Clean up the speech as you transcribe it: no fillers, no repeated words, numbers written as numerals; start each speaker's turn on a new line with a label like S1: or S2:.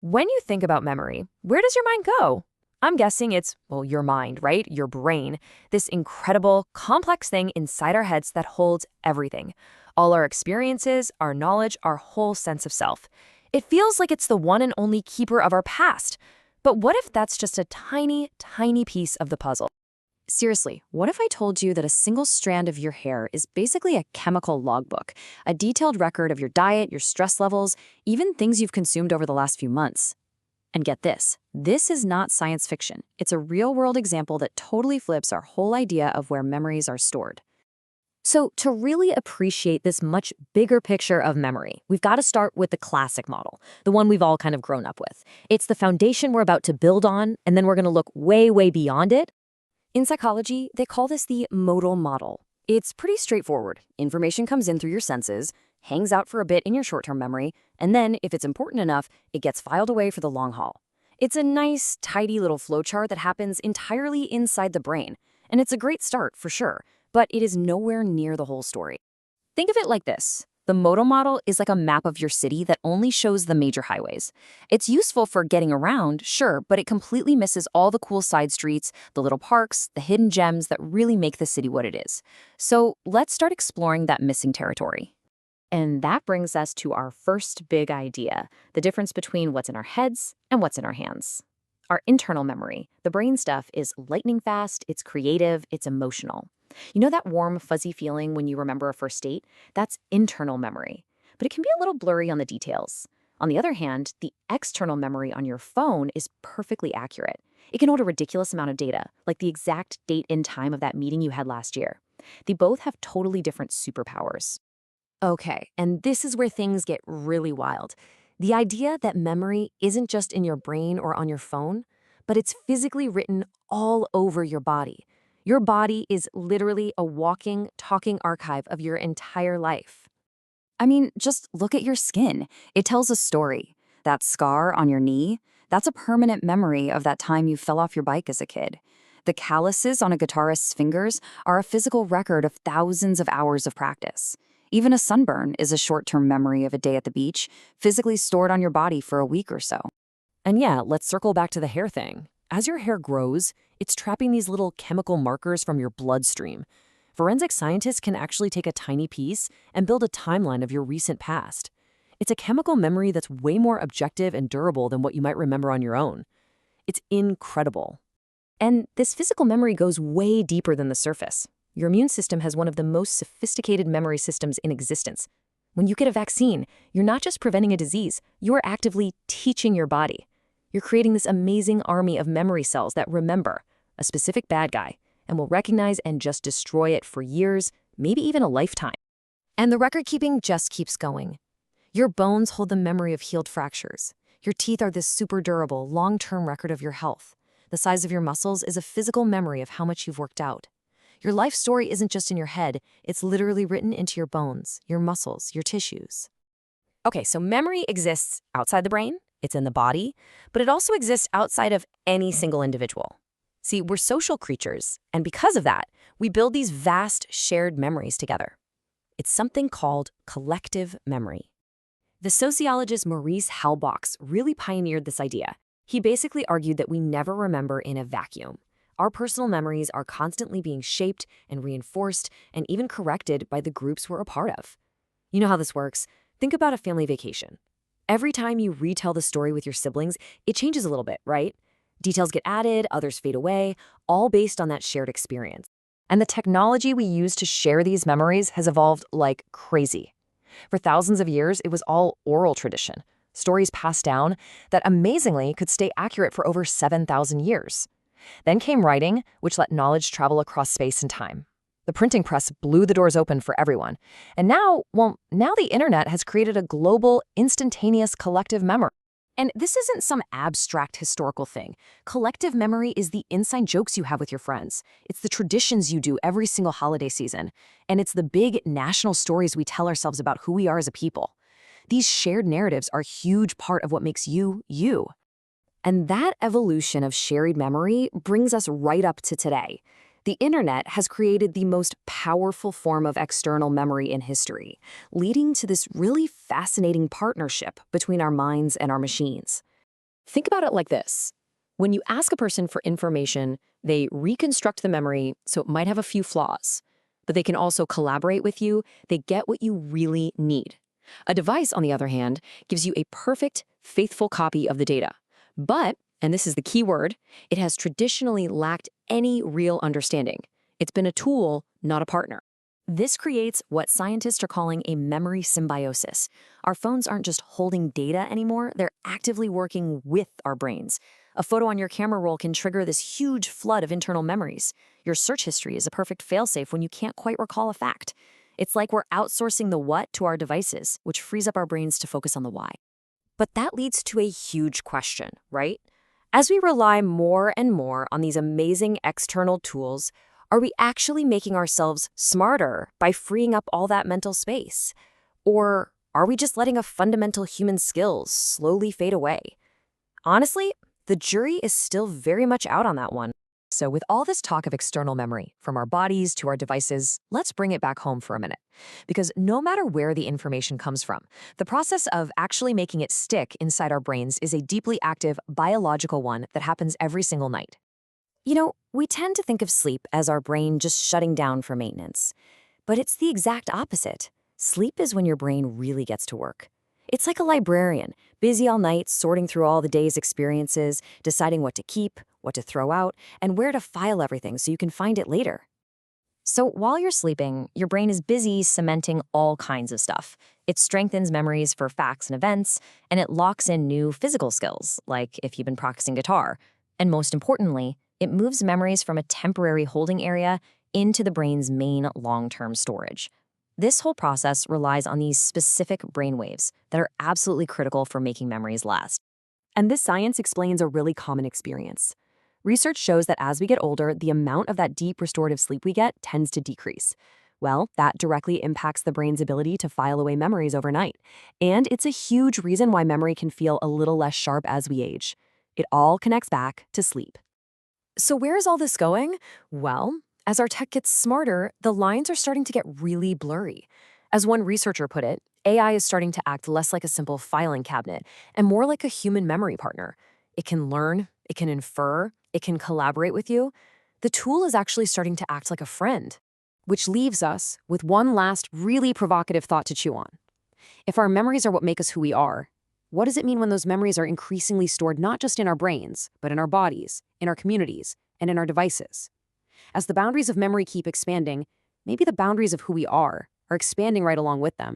S1: When you think about memory, where does your mind go? I'm guessing it's, well, your mind, right? Your brain, this incredible, complex thing inside our heads that holds everything. All our experiences, our knowledge, our whole sense of self. It feels like it's the one and only keeper of our past. But what if that's just a tiny, tiny piece of the puzzle? Seriously, what if I told you that a single strand of your hair is basically a chemical logbook, a detailed record of your diet, your stress levels, even things you've consumed over the last few months? And get this is not science fiction. It's a real-world example that totally flips our whole idea of where memories are stored. So to really appreciate this much bigger picture of memory, we've got to start with the classic model, the one we've all kind of grown up with. It's the foundation we're about to build on, and then we're going to look way, way beyond it. In psychology, they call this the modal model. It's pretty straightforward. Information comes in through your senses, hangs out for a bit in your short-term memory, and then, if it's important enough, it gets filed away for the long haul. It's a nice, tidy little flowchart that happens entirely inside the brain, and it's a great start, for sure, but it is nowhere near the whole story. Think of it like this. The modal model is like a map of your city that only shows the major highways. It's useful for getting around, sure, but it completely misses all the cool side streets, the little parks, the hidden gems that really make the city what it is. So let's start exploring that missing territory. And that brings us to our first big idea, the difference between what's in our heads and what's in our hands. Our internal memory, the brain stuff, is lightning fast, it's creative, it's emotional. You know that warm, fuzzy feeling when you remember a first date? That's internal memory. But it can be a little blurry on the details. On the other hand, the external memory on your phone is perfectly accurate. It can hold a ridiculous amount of data, like the exact date and time of that meeting you had last year. They both have totally different superpowers. Okay, and this is where things get really wild. The idea that memory isn't just in your brain or on your phone, but it's physically written all over your body. Your body is literally a walking, talking archive of your entire life. I mean, just look at your skin. It tells a story. That scar on your knee, that's a permanent memory of that time you fell off your bike as a kid. The calluses on a guitarist's fingers are a physical record of thousands of hours of practice. Even a sunburn is a short-term memory of a day at the beach, physically stored on your body for a week or so. And yeah, let's circle back to the hair thing. As your hair grows, it's trapping these little chemical markers from your bloodstream. Forensic scientists can actually take a tiny piece and build a timeline of your recent past. It's a chemical memory that's way more objective and durable than what you might remember on your own. It's incredible. And this physical memory goes way deeper than the surface. Your immune system has one of the most sophisticated memory systems in existence. When you get a vaccine, you're not just preventing a disease, you're actively teaching your body. You're creating this amazing army of memory cells that remember a specific bad guy and will recognize and just destroy it for years, maybe even a lifetime. And the record-keeping just keeps going. Your bones hold the memory of healed fractures. Your teeth are this super durable, long-term record of your health. The size of your muscles is a physical memory of how much you've worked out. Your life story isn't just in your head, it's literally written into your bones, your muscles, your tissues. Okay, so memory exists outside the brain, it's in the body, but it also exists outside of any single individual. See, we're social creatures, and because of that, we build these vast shared memories together. It's something called collective memory. The sociologist Maurice Halbwachs really pioneered this idea. He basically argued that we never remember in a vacuum. Our personal memories are constantly being shaped and reinforced and even corrected by the groups we're a part of. You know how this works? Think about a family vacation. Every time you retell the story with your siblings, it changes a little bit, right? Details get added, others fade away, all based on that shared experience. And the technology we use to share these memories has evolved like crazy. For thousands of years, it was all oral tradition, stories passed down that amazingly could stay accurate for over 7,000 years. Then came writing, which let knowledge travel across space and time. The printing press blew the doors open for everyone. And now the internet has created a global, instantaneous collective memory. And this isn't some abstract historical thing. Collective memory is the inside jokes you have with your friends. It's the traditions you do every single holiday season. And it's the big national stories we tell ourselves about who we are as a people. These shared narratives are a huge part of what makes you, you. And that evolution of shared memory brings us right up to today. The internet has created the most powerful form of external memory in history, leading to this really fascinating partnership between our minds and our machines.
S2: Think about it like this. When you ask a person for information, they reconstruct the memory so it might have a few flaws, but they can also collaborate with you. They get what you really need. A device, on the other hand, gives you a perfect, faithful copy of the data. But, and this is the key word, it has traditionally lacked any real understanding. It's been a tool, not a partner.
S1: This creates what scientists are calling a memory symbiosis. Our phones aren't just holding data anymore, they're actively working with our brains. A photo on your camera roll can trigger this huge flood of internal memories. Your search history is a perfect failsafe when you can't quite recall a fact. It's like we're outsourcing the what to our devices, which frees up our brains to focus on the why. But that leads to a huge question, right? As we rely more and more on these amazing external tools, are we actually making ourselves smarter by freeing up all that mental space? Or are we just letting a fundamental human skills slowly fade away? Honestly, the jury is still very much out on that one.
S2: So with all this talk of external memory, from our bodies to our devices, let's bring it back home for a minute. Because no matter where the information comes from, the process of actually making it stick inside our brains is a deeply active biological one that happens every single night.
S1: You know, we tend to think of sleep as our brain just shutting down for maintenance. But it's the exact opposite. Sleep is when your brain really gets to work. It's like a librarian, busy all night, sorting through all the day's experiences, deciding what to keep, what to throw out, and where to file everything so you can find it later. So while you're sleeping, your brain is busy cementing all kinds of stuff. It strengthens memories for facts and events, and it locks in new physical skills, like if you've been practicing guitar. And most importantly, it moves memories from a temporary holding area into the brain's main long-term storage. This whole process relies on these specific brainwaves that are absolutely critical for making memories last. And this science explains a really common experience. Research shows that as we get older, the amount of that deep restorative sleep we get tends to decrease. Well, that directly impacts the brain's ability to file away memories overnight. And it's a huge reason why memory can feel a little less sharp as we age. It all connects back to sleep. So where is all this going? Well, as our tech gets smarter, the lines are starting to get really blurry. As one researcher put it, AI is starting to act less like a simple filing cabinet and more like a human memory partner. It can learn, it can infer, it can collaborate with you. The tool is actually starting to act like a friend. Which leaves us with one last really provocative thought to chew on. If our memories are what make us who we are, what does it mean when those memories are increasingly stored not just in our brains, but in our bodies, in our communities, and in our devices? As the boundaries of memory keep expanding, maybe the boundaries of who we are expanding right along with them.